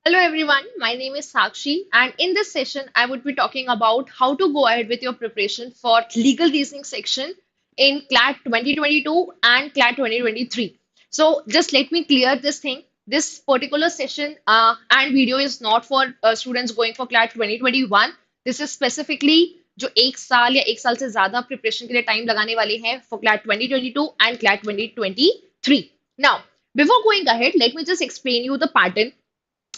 Hello everyone, my name is Sakshi, and in this session, I would be talking about how to go ahead with your preparation for legal reasoning section in CLAT 2022 and CLAT 2023. So, just let me clear this thing. This particular session and video is not for students going for CLAT 2021. This is specifically जो एक साल या एक साल से ज्यादा preparation के लिए टाइम लगाने वाले हैं for CLAT 2022 and CLAT 2023. Now, before going ahead, let me just explain you the pattern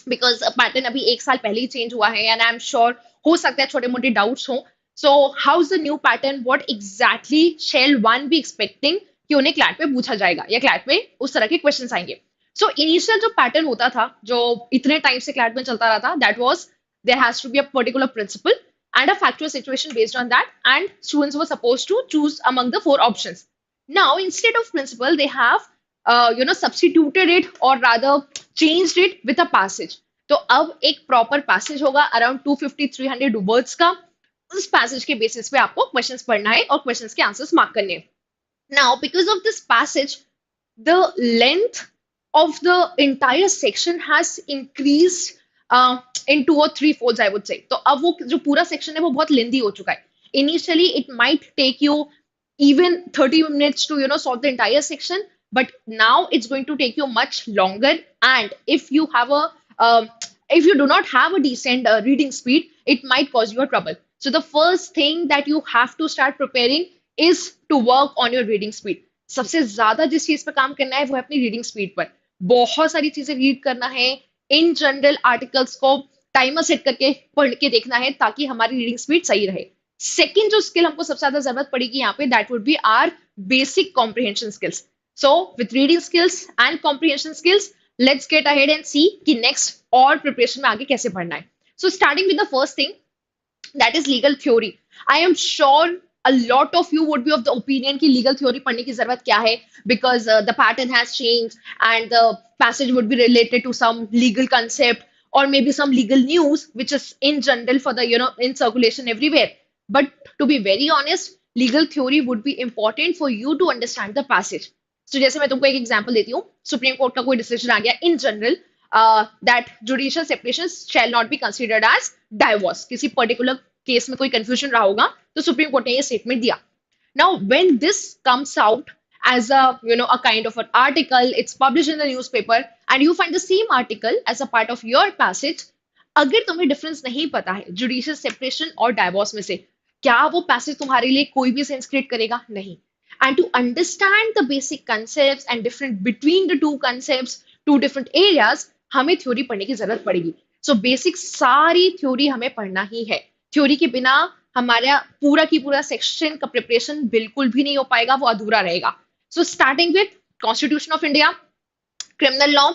because pattern अभी एक साल पहले ही चेंज हुआ है एंड आई एम श्योर हो सकता है छोटे मोटे डाउट्स हों so how is the new pattern what exactly shall one be expecting कि उन्हें क्लैट में पूछा जाएगा या क्लैट में उस तरह के क्वेश्चंस आएंगे सो इनिशियल जो पैटर्न होता था जो इतने टाइम से क्लैट में चलता रहा था that was there has to be a particular principle and a factual situation based on that and students were supposed to choose among the four options now instead of principle they have substituted it or rather changed it with a passage. तो अब एक proper passage होगा around 250-300 words का उस passage के basis पे आपको questions पढ़ना है और क्वेश्चंस के आंसर्स मार्क करने हैं now because of this passage the length of the entire section has increased in 2 or 3 folds I would say तो अब वो जो पूरा सेक्शन है वो बहुत लेंदी हो चुका है initially it might take you even 30 minutes to solve the entire section but now it's going to take you much longer and if you have a if you do not have a decent reading speed it might cause you a trouble so the first thing that you have to start preparing is to work on your reading speed सबसे ज्यादा जिस चीज पर काम करना है वो है अपनी रीडिंग स्पीड पर बहुत सारी चीजें रीड करना है इन जनरल आर्टिकल्स को टाइमर सेट करके पढ़ के देखना है ताकि हमारी रीडिंग स्पीड सही रहे सेकेंड जो स्किल हमको सबसे ज्यादा जरूरत पड़ेगी यहाँ पे that would be our basic comprehension skills so with reading skills and comprehension skills let's get ahead and see कि नेक्स्ट और प्रिपरेशन में आगे कैसे बढ़ना है so starting with the first thing that is legal theory. I am sure a lot of you would be of the opinion कि legal theory पढ़ने की जरूरत क्या है because the pattern has changed and the passage would be related to some legal concept or maybe some legal news which is in general for the in circulation everywhere. But to be very honest, legal theory would be important for you to understand the passage. So जैसे मैं तुमको एक example देती हूँ supreme court का कोई decision आ गया in general that judicial separation shall not be considered as divorce किसी पर्टिकुलर केस में कोई कंफ्यूजन रहा होगा तो सुप्रीम कोर्ट ने ये स्टेटमेंट दिया now when this comes out as a kind of an article it's published in the newspaper and you find the same article as a part of your passage अगर तुम्हें difference नहीं पता है judicial separation और divorce में से क्या वो पैसेज तुम्हारे लिए कोई भी सेंस क्रिएट करेगा नहीं and to understand the basic concepts and different between the two concepts two different areas हमें थ्योरी पढ़ने की जरूरत पड़ेगी सो बेसिक सारी थ्योरी हमें पढ़ना ही है थ्योरी के बिना हमारा पूरा की पूरा सेक्शन का प्रिपरेशन बिल्कुल भी नहीं हो पाएगा वो अधूरा रहेगा सो starting with constitution of India criminal law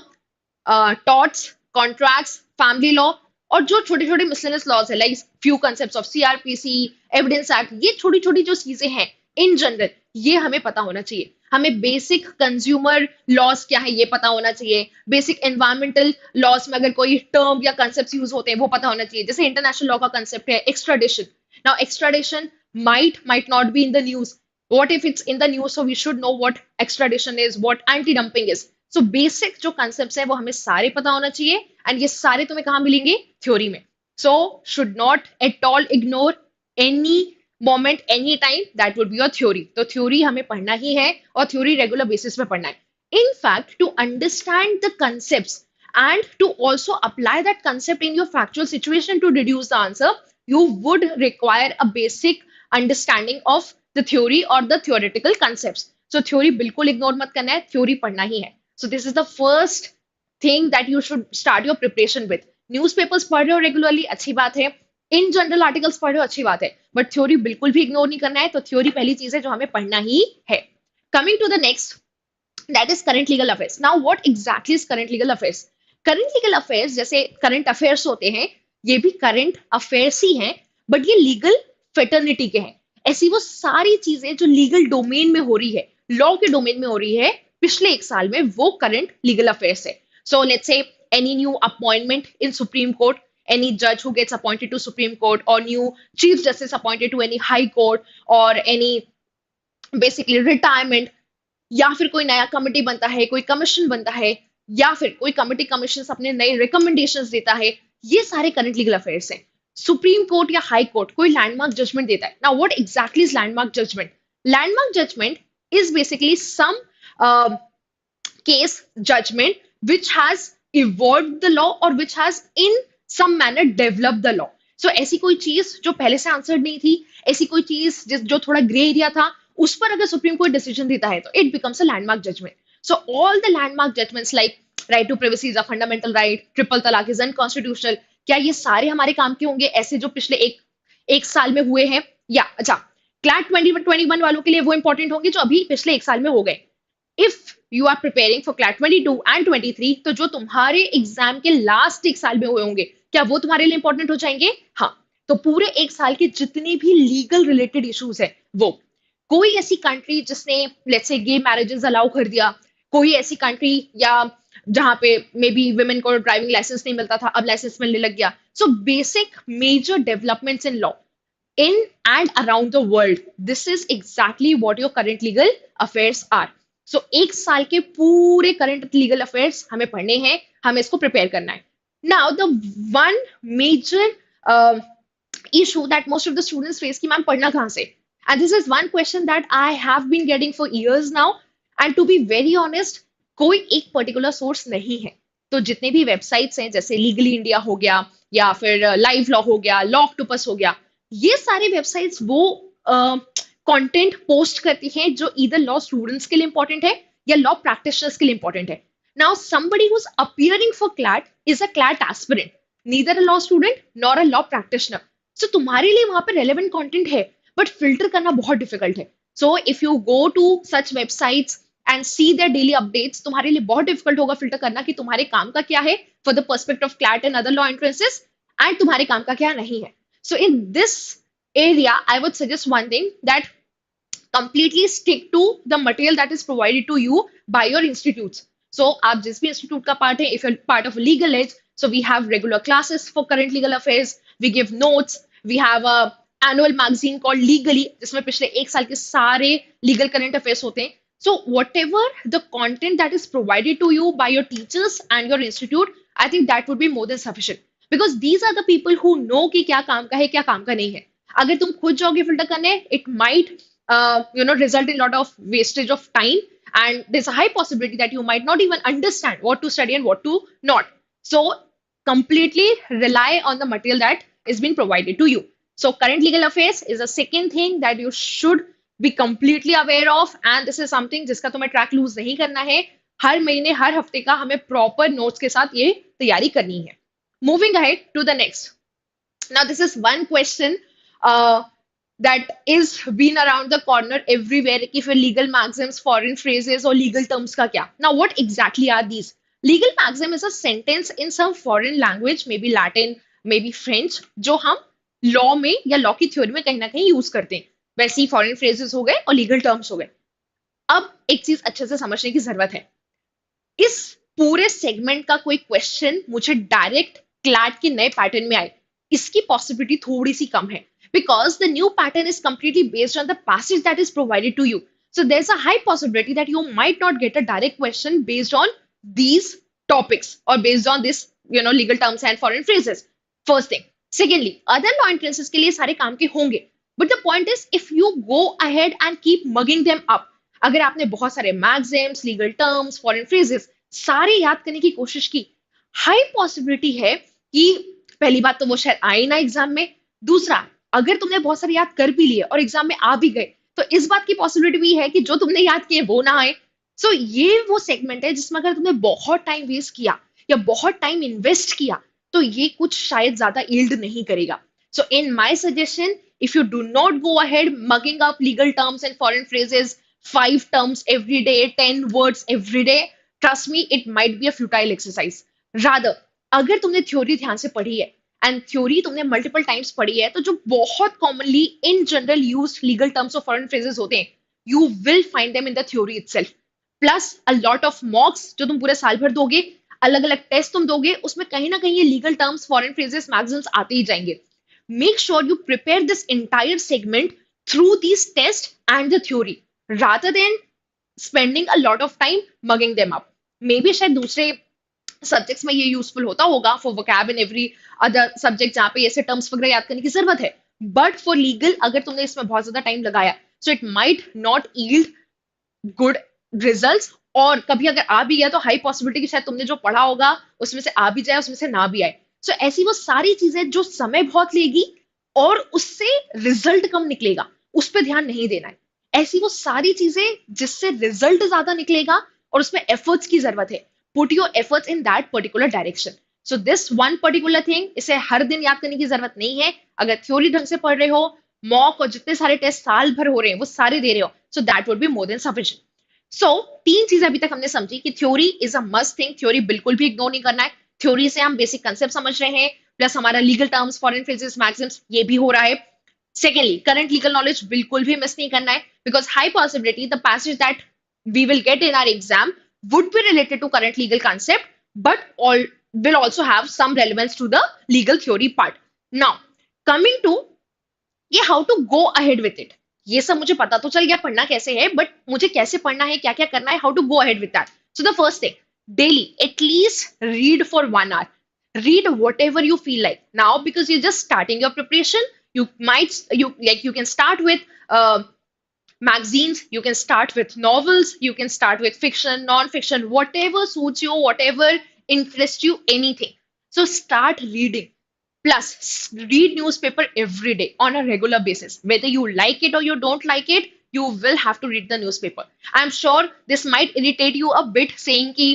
torts contracts family law और जो छोटे छोटे मिसलेनियस लॉज है like few concepts of CrPC evidence act ये छोटी छोटी जो चीजें हैं इन जनरल ये हमें पता होना चाहिए हमें बेसिक कंज्यूमर लॉज क्या है ये पता होना चाहिए बेसिक एनवायरमेंटल लॉज में अगर कोई टर्म या कंसेप्ट यूज होते हैं वो पता होना चाहिए जैसे इंटरनेशनल लॉ का कंसेप्ट है extradition now extradition might not be in the news what if it's in the news so we should know what extradition is what anti dumping is so basic जो concepts है वो हमें सारे पता होना चाहिए and ये सारे तुम्हें कहाँ मिलेंगे थ्योरी में so should not at all ignore any moment any time that would be your theory तो थ्योरी हमें पढ़ना ही है और थ्योरी रेगुलर बेसिस पे पढ़ना है in fact to understand the concepts and to also apply that concept in your factual situation to deduce the answer you would require a basic understanding of the theory or the theoretical concepts so theory बिल्कुल ignore मत करना है theory पढ़ना ही है so this is the first thing that you should start your preparation with newspapers पढ़ रहे हो regularly अच्छी बात है इन जनरल आर्टिकल्स पढ़ रहे हो अच्छी बात है बट थ्योरी बिल्कुल भी इग्नोर नहीं करना है तो थ्योरी पहली चीज है जो हमें पढ़ना ही है coming to the next that is current legal affairs now what exactly is current legal affairs current legal affairs जैसे करंट अफेयर्स होते हैं ये भी करंट अफेयर्स ही हैं बट ये लीगल फेटर्निटी के हैं ऐसी वो सारी चीजें जो लीगल डोमेन में हो रही है लॉ के डोमेन में हो रही है पिछले एक साल में वो करंट लीगल अफेयर्स है so let's say any new appointment in supreme court any judge who gets appointed to Supreme Court or new Chief Justice appointed to any High Court or any basically retirement या फिर कोई नया committee बनता है कोई commission बनता है या फिर कोई कमिटी कमीशन अपने नए रिकमेंडेशंस देता है, ये सारे करंट लीगल अफेयर्स हैं। सुप्रीम कोर्ट या हाई कोर्ट कोई लैंडमार्क जजमेंट देता है। Now what exactly is landmark judgment? Landmark judgment is basically some case judgment which has evolved the law or which has in some manner developed the law. So ऐसी कोई चीज जो पहले से answered नहीं थी, ऐसी कोई चीज जो थोड़ा ग्रे एरिया था, उस पर अगर सुप्रीम कोर्ट डिसीजन देता है तो it becomes a landmark judgment. So all the landmark judgments like right to privacy is a fundamental right, triple talaq is unconstitutional, क्या ये सारे हमारे काम के होंगे ऐसे जो पिछले एक साल में हुए हैं? या अच्छा, क्लैट 2021 वालों के लिए वो इंपॉर्टेंट होंगे जो अभी पिछले एक साल में हो गए. If you are preparing for CLAT 22 and 23, तो जो तुम्हारे एग्जाम के लास्ट एक साल में हुए होंगे, क्या वो तुम्हारे लिए इंपॉर्टेंट हो जाएंगे? हाँ. तो पूरे एक साल के जितने भी लीगल रिलेटेड इश्यूज है, वो कोई ऐसी कंट्री जिसने let's say gay marriages allow कर दिया, कोई ऐसी कंट्री या जहां पे मे बी वुमेन को ड्राइविंग लाइसेंस नहीं मिलता था, अब लाइसेंस मिलने लग गया. So basic major developments in law in and around the world. This is exactly what your current legal affairs are. So एक साल के पूरे current legal affairs हमें पढ़ने हैं, हमें इसको prepare करना है. Now the one major uh, issue that most of the students face कि मैम पढ़ना कहाँ से? And this is one question that I have been getting for years now. And to be very honest, कोई एक particular source नहीं है. तो जितने भी वेबसाइट्स हैं जैसे लीगली इंडिया हो गया या फिर लाइव लॉ हो गया, लॉ ऑक्टोपस हो गया, ये सारे वेबसाइट्स वो कंटेंट पोस्ट करती हैं जो इधर लॉ स्टूडेंट्स के लिए इंपॉर्टेंट है या लॉ प्रैक्टिशनर्स के लिए इंपॉर्टेंट है. Now somebody who's appearing for CLAT is a CLAT aspirant, neither a law student nor a law practitioner. So तुम्हारे लिए वहां पे relevant content है, बट फिल्टर करना बहुत डिफिकल्ट है. So if you go to such websites and see their daily updates, तुम्हारे लिए बहुत डिफिकल्ट होगा फिल्टर करना कि तुम्हारे काम का क्या है for the पर्सपेक्ट of CLAT and other law entrances, and तुम्हारे काम का क्या नहीं है. So in this area, I would suggest one thing, that completely stick to the material that is provided to you by your institutes. So आप जिस भी institute का part है, if you're part of LegalEdge, so we have regular classes for current legal affairs, we give notes, we have a annual magazine called Legally, जिसमें पिछले एक साल के सारे legal current affairs होते हैं. So whatever the content that is provided to you by your teachers and your institute, I think that would be more than sufficient. Because these are the people who know कि क्या काम का है क्या काम का नहीं है. अगर तुम खुद जाओगे फिल्टर करने, it might result in lot of wastage of time and there is a high possibility that you might not even understand what to study and what to not. So completely rely on the material that is being provided to you. So current legal affairs is a second thing that you should be completely aware of, and this is something जिसका तुम्हें track loose नहीं करना है. हर महीने हर हफ्ते का हमें proper notes के साथ ये तैयारी करनी है. Moving ahead to the next. Now, this is one question that is been around the corner everywhere. If a legal maxims, foreign phrases, or legal terms ka kya? Now, what exactly are these? Legal maxim is a sentence in some foreign language, maybe Latin, maybe French, जो हम law में या law की theory में कहीं ना कहीं use करते हैं. वैसे ही foreign phrases हो गए और legal terms हो गए. अब एक चीज अच्छे से समझने की जरूरत है. इस पूरे सेगमेंट का कोई क्वेश्चन मुझे डायरेक्ट क्लैट के नए पैटर्न में आए, इसकी पॉसिबिलिटी थोड़ी सी कम है, because the new pattern is completely based on the passage that is provided to you. So there's a high possibility that you might not get a direct question based on these topics or based on this, legal terms and foreign phrases. First thing. Secondly, other law entrances के लिए सारे काम के होंगे. But the point is, if you go ahead and keep mugging them up, अगर आपने बहुत सारे maxims, legal terms, foreign phrases सारे याद करने की कोशिश की, हाई पॉसिबिलिटी है कि पहली बात तो वो शायद आए ना एग्जाम में. दूसरा, अगर तुमने बहुत सारे याद कर भी लिए और एग्जाम में आ भी गए, तो इस बात की पॉसिबिलिटी भी है कि जो तुमने याद किए वो ना आए. सो ये वो सेगमेंट है जिसमें अगर तुमने बहुत टाइम वेस्ट किया या बहुत टाइम इन्वेस्ट किया, तो ये कुछ शायद ज्यादा यील्ड नहीं करेगा. So in my suggestion, if you do not go ahead mugging up legal terms and foreign phrases 5 terms every day, 10 words every day, trust me, it might be a futile exercise. Rather, अगर तुमने theory ध्यान से पढ़ी है and theory तुमने multiple times पढ़ी है, तो जो बहुत commonly in general use legal terms और फॉरेन फ्रेजेस होते हैं, you will find them in the theory itself. Plus a lot of मॉक्स जो तुम पूरे साल भर दोगे, अलग अलग टेस्ट तुम दोगे, उसमें कहीं ना कहीं ये legal terms, foreign phrases, magazines आते ही जाएंगे. Make sure you prepare this entire segment through this test and the theory rather than spending a lot of time mugging them up. May be शायद दूसरे सब्जेक्ट्स में ये useful होता होगा for vocab in every other subject जहाँ पे ऐसे terms वगैरह याद करने की जरूरत है, बट फॉर लीगल अगर तुमने इसमें बहुत ज्यादा टाइम लगाया so it might not yield good results, और कभी अगर आ भी गया तो हाई पॉसिबिलिटी कि शायद तुमने जो पढ़ा होगा उसमें से आ भी जाए, उसमें से ना भी आए। सो ऐसी वो सारी चीजें जो समय बहुत लेगी और उससे रिजल्ट कम निकलेगा, उस पर ध्यान नहीं देना है। ऐसी वो सारी चीजें जिससे रिजल्ट ज्यादा निकलेगा और उसमें एफर्ट्स की जरूरत है, put your efforts in that particular direction. So this one particular thing, इसे हर दिन याद करने की जरूरत नहीं है। अगर थ्योरी ढंग से पढ़ रहे हो, मॉक और जितने सारे टेस्ट साल भर हो रहे हैं वो सारे दे रहे हो, so that would be more than sufficient. So तीन चीजें अभी तक हमने समझी कि theory is a must thing, theory बिल्कुल भी इग्नोर नहीं करना है। थ्योरी से हम बेसिक कंसेप्ट समझ रहे हैं, प्लस हमारा legal terms, foreign phrases, Maxim's ये भी हो रहा है। सेकेंडली, करंट लीगल नॉलेज बिल्कुल भी मिस नहीं करना है, because high possibility the passage that we will get in our exam would be related to current legal concept, but all will also have some relevance to the legal theory part. Now, coming to ये how to go ahead with it, ये सब मुझे पता तो चल गया पढ़ना कैसे है, बट मुझे कैसे पढ़ना है, क्या क्या करना है, how to go ahead with that. So the first thing, daily at least read for 1 hour, read whatever you feel like now because you're just starting your preparation. You might you can start with magazines, you can start with novels, you can start with fiction, non-fiction, whatever suits you, whatever interests you, anything. So start reading. Plus, read newspaper every day on a regular basis. Whether you like it or you don't like it, you will have to read the newspaper. I'm sure this might irritate you a bit, saying कि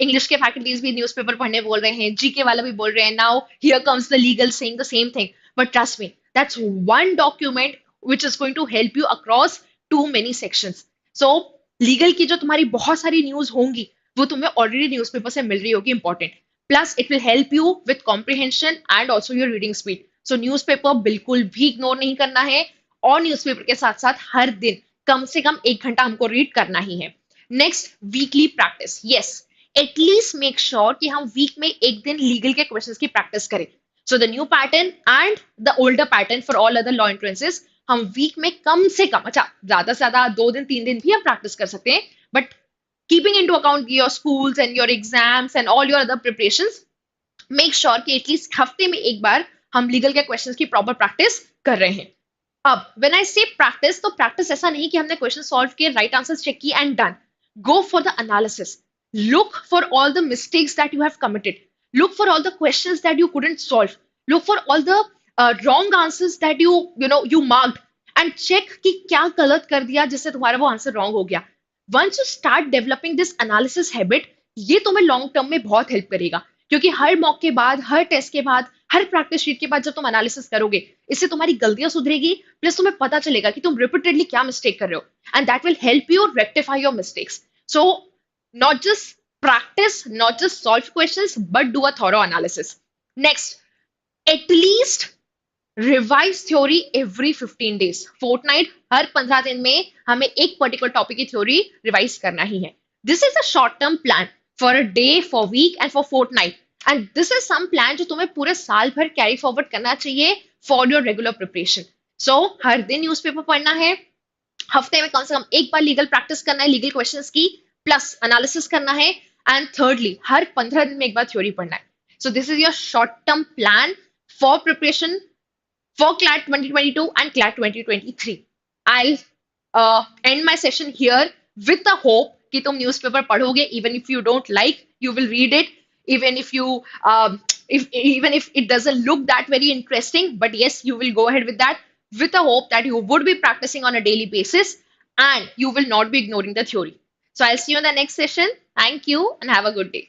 English के faculties भी newspaper पढ़ने बोल रहे हैं, GK वाला भी बोल रहे हैं. Now here comes the legal saying the same thing. But trust me, that's one document which is going to help you across too many sections. So legal की जो तुम्हारी बहुत सारी news होंगी, वो तुम्हें already newspaper से मिल रही होगी important. Plus, it will help you with comprehension and also your reading speed. So, newspaper बिल्कुल भी इग्नोर नहीं करना है, और न्यूज़पेपर के साथ साथ हर दिन कम से कम 1 घंटा हमको रीड करना ही है। Next, weekly practice. Yes, at least make sure कि हम वीक में एक दिन लीगल के क्वेश्चंस की प्रैक्टिस करें। So the new pattern and the older pattern for all other law entrances हम वीक में कम से कम, अच्छा ज्यादा से ज्यादा 2 दिन 3 दिन भी हम प्रैक्टिस कर सकते हैं, but keeping into account your schools and your exams and all your other preparations, make sure कि एटलीस्ट हफ्ते में एक बार हम लीगल के क्वेश्चंस की प्रॉपर प्रैक्टिस कर रहे हैं। अब व्हेन आई से प्रैक्टिस, तो प्रैक्टिस ऐसा नहीं कि हमने क्वेश्चन सॉल्व किए, राइट आंसर्स चेक किए and done. Go for the analysis, look for all the mistakes that you have committed, look for all the questions that you couldn't solve, look for all the wrong answers that you marked, and check कि क्या गलत कर दिया जिससे तुम्हारा वो answer wrong हो गया। Once you start developing this analysis habit, ये तुम्हें लॉन्ग टर्म में बहुत हेल्प करेगा, क्योंकि हर मॉक के बाद, हर टेस्ट के बाद, हर प्रैक्टिस शीट के बाद जब तुम एनालिसिस करोगे, इससे तुम्हारी गलतियां सुधरेगी, प्लस तुम्हें पता चलेगा कि तुम रिपीटेडली क्या मिस्टेक कर रहे हो, and that will help you rectify your mistakes. So not just practice, not just solve questions, but do a thorough analysis. Next, at least revise theory every 15 days. Fortnight, हर 15 दिन में हमें एक particular topic की theory revise करना ही है. This is a short term plan for a day, for week and for fortnight. And this is some plan जो तुम्हें पूरे साल भर कैरी फॉरवर्ड करना चाहिए for your regular preparation. So, हर दिन न्यूज़पेपर पढ़ना है, हफ्ते में कम से कम एक बार लीगल प्रैक्टिस करना है, लीगल क्वेश्चंस की, प्लस एनालिसिस करना है, एंड थर्डली हर 15 दिन में एक बार थ्योरी पढ़ना है. So this is your short term plan for preparation for CLAT 2022 and CLAT 2023. I'll end my session here with the hope कि तुम न्यूज़पेपर पढ़ोगे, even if you don't like, you will read it, even if you even if it doesn't look that very interesting, but yes, you will go ahead with that with the hope that you would be practicing on a daily basis and you will not be ignoring the theory. So I'll see you in the next session. Thank you and have a good day.